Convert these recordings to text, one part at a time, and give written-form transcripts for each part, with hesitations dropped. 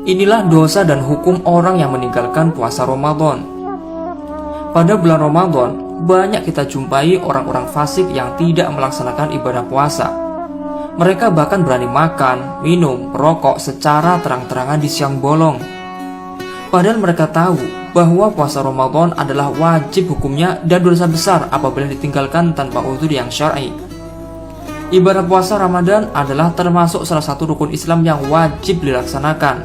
Inilah dosa dan hukum orang yang meninggalkan puasa Ramadan. Pada bulan Ramadan, banyak kita jumpai orang-orang fasik yang tidak melaksanakan ibadah puasa. Mereka bahkan berani makan, minum, merokok secara terang-terangan di siang bolong. Padahal mereka tahu bahwa puasa Ramadan adalah wajib hukumnya dan dosa besar apabila ditinggalkan tanpa uzur yang syar'i. Ibadah puasa Ramadan adalah termasuk salah satu rukun Islam yang wajib dilaksanakan.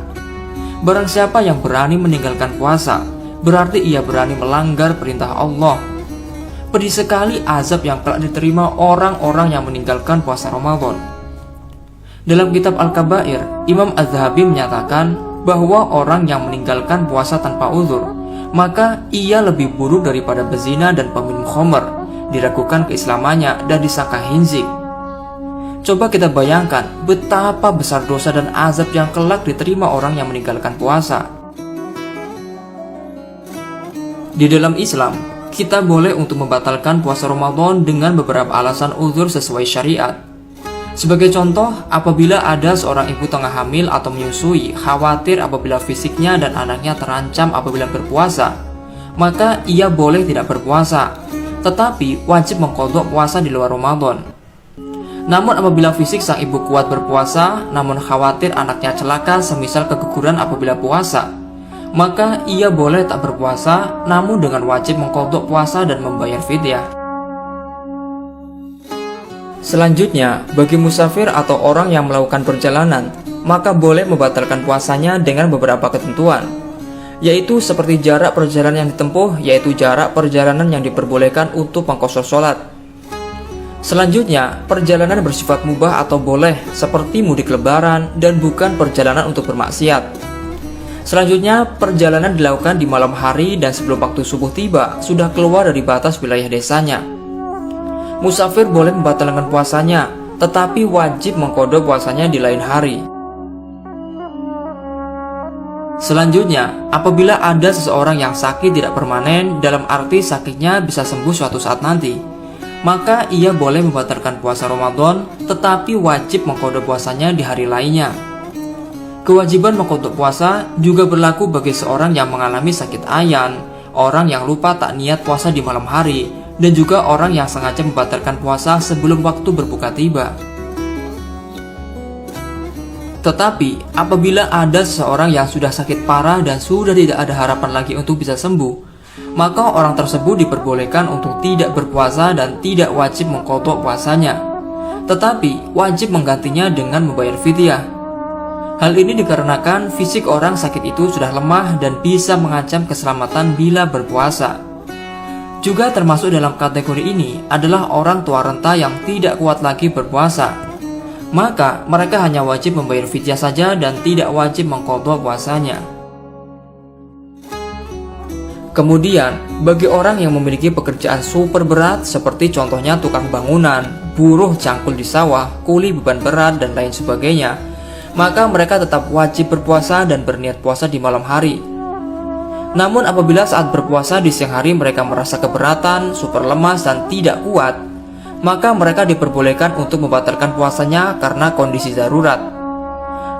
Barang siapa yang berani meninggalkan puasa, berarti ia berani melanggar perintah Allah. Pedih sekali azab yang telah diterima orang-orang yang meninggalkan puasa Ramadan. Dalam kitab Al-Kabair, Imam Az-Zahabi menyatakan bahwa orang yang meninggalkan puasa tanpa uzur, maka ia lebih buruk daripada bezina dan peminum khamr, diragukan keislamannya dan disangka hinzik. Coba kita bayangkan betapa besar dosa dan azab yang kelak diterima orang yang meninggalkan puasa. Di dalam Islam, kita boleh untuk membatalkan puasa Ramadan dengan beberapa alasan uzur sesuai syariat. Sebagai contoh, apabila ada seorang ibu tengah hamil atau menyusui, khawatir apabila fisiknya dan anaknya terancam apabila berpuasa, maka ia boleh tidak berpuasa, tetapi wajib mengqadha puasa di luar Ramadan. Namun apabila fisik sang ibu kuat berpuasa, namun khawatir anaknya celaka semisal keguguran apabila puasa, maka ia boleh tak berpuasa, namun dengan wajib mengqadha puasa dan membayar fidyah. Selanjutnya, bagi musafir atau orang yang melakukan perjalanan, maka boleh membatalkan puasanya dengan beberapa ketentuan, yaitu seperti jarak perjalanan yang ditempuh, yaitu jarak perjalanan yang diperbolehkan untuk mengqashar sholat. Selanjutnya, perjalanan bersifat mubah atau boleh, seperti mudik lebaran dan bukan perjalanan untuk bermaksiat. Selanjutnya, perjalanan dilakukan di malam hari dan sebelum waktu subuh tiba, sudah keluar dari batas wilayah desanya. Musafir boleh membatalkan puasanya, tetapi wajib mengqadha puasanya di lain hari. Selanjutnya, apabila ada seseorang yang sakit tidak permanen, dalam arti sakitnya bisa sembuh suatu saat nanti, maka ia boleh membatalkan puasa Ramadan, tetapi wajib mengqadha puasanya di hari lainnya. Kewajiban mengqadha puasa juga berlaku bagi seorang yang mengalami sakit ayan, orang yang lupa tak niat puasa di malam hari, dan juga orang yang sengaja membatalkan puasa sebelum waktu berbuka tiba. Tetapi, apabila ada seseorang yang sudah sakit parah dan sudah tidak ada harapan lagi untuk bisa sembuh, maka orang tersebut diperbolehkan untuk tidak berpuasa dan tidak wajib mengqadha puasanya, tetapi wajib menggantinya dengan membayar fidyah. Hal ini dikarenakan fisik orang sakit itu sudah lemah dan bisa mengancam keselamatan bila berpuasa. Juga termasuk dalam kategori ini adalah orang tua renta yang tidak kuat lagi berpuasa. Maka mereka hanya wajib membayar fidyah saja dan tidak wajib mengqadha puasanya. Kemudian, bagi orang yang memiliki pekerjaan super berat seperti contohnya tukang bangunan, buruh cangkul di sawah, kuli beban berat, dan lain sebagainya, maka mereka tetap wajib berpuasa dan berniat puasa di malam hari. Namun apabila saat berpuasa di siang hari mereka merasa keberatan, super lemas, dan tidak kuat, maka mereka diperbolehkan untuk membatalkan puasanya karena kondisi darurat.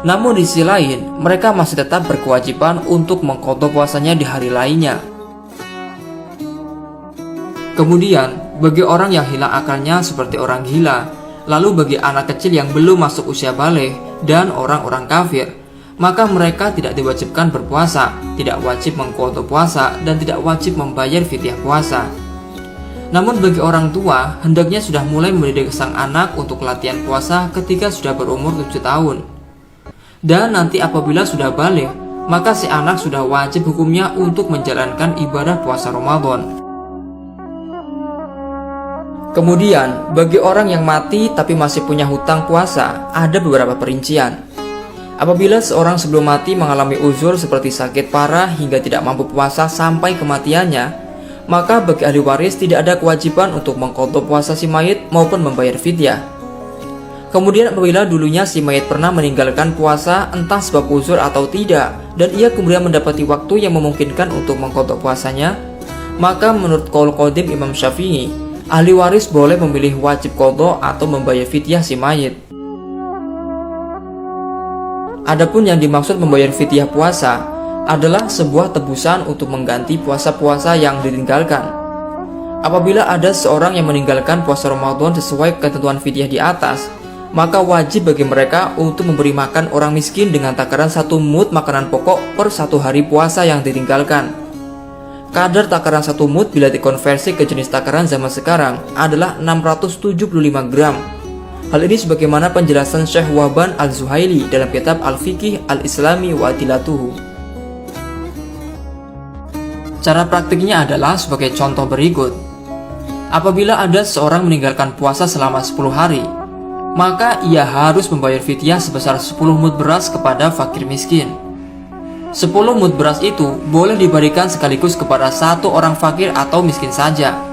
Namun di sisi lain, mereka masih tetap berkewajiban untuk mengqadha puasanya di hari lainnya. Kemudian, bagi orang yang hilang akalnya seperti orang gila, lalu bagi anak kecil yang belum masuk usia baligh, dan orang-orang kafir, maka mereka tidak diwajibkan berpuasa, tidak wajib mengqadha puasa, dan tidak wajib membayar fidyah puasa. Namun bagi orang tua, hendaknya sudah mulai mendidik sang anak untuk latihan puasa ketika sudah berumur 7 tahun. Dan nanti apabila sudah baligh, maka si anak sudah wajib hukumnya untuk menjalankan ibadah puasa Ramadan. Kemudian, bagi orang yang mati tapi masih punya hutang puasa, ada beberapa perincian. Apabila seorang sebelum mati mengalami uzur seperti sakit parah hingga tidak mampu puasa sampai kematiannya, maka bagi ahli waris tidak ada kewajiban untuk mengqadha puasa si mayit maupun membayar fidyah. Kemudian apabila dulunya si mayit pernah meninggalkan puasa entah sebab uzur atau tidak, dan ia kemudian mendapati waktu yang memungkinkan untuk mengqadha puasanya, maka menurut qaul qadim Imam Syafi'i, ahli waris boleh memilih wajib qadha atau membayar fidyah si mayit. Adapun yang dimaksud membayar fidyah puasa adalah sebuah tebusan untuk mengganti puasa-puasa yang ditinggalkan. Apabila ada seorang yang meninggalkan puasa Ramadan sesuai ketentuan fidyah di atas, maka wajib bagi mereka untuk memberi makan orang miskin dengan takaran 1 mud makanan pokok per 1 hari puasa yang ditinggalkan. Kadar takaran 1 mud bila dikonversi ke jenis takaran zaman sekarang adalah 675 gram. Hal ini sebagaimana penjelasan Syekh Wahban Al-Zuhaili dalam kitab Al-Fiqih Al-Islami wa Adilatuhu. Cara praktiknya adalah sebagai contoh berikut. Apabila ada seorang meninggalkan puasa selama 10 hari, maka ia harus membayar fidyah sebesar 10 mud beras kepada fakir miskin. 10 mud beras itu boleh diberikan sekaligus kepada 1 orang fakir atau miskin saja.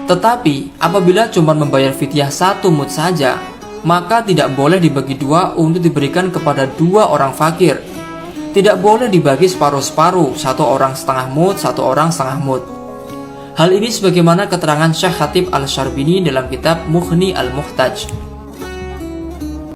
Tetapi apabila cuma membayar fidyah 1 mud saja, maka tidak boleh dibagi 2 untuk diberikan kepada 2 orang fakir. Tidak boleh dibagi separuh-separuh, 1 orang setengah mud, 1 orang setengah mud. Hal ini sebagaimana keterangan Syekh Khatib Al-Syarbini dalam kitab Mughni Al-Muhtaj.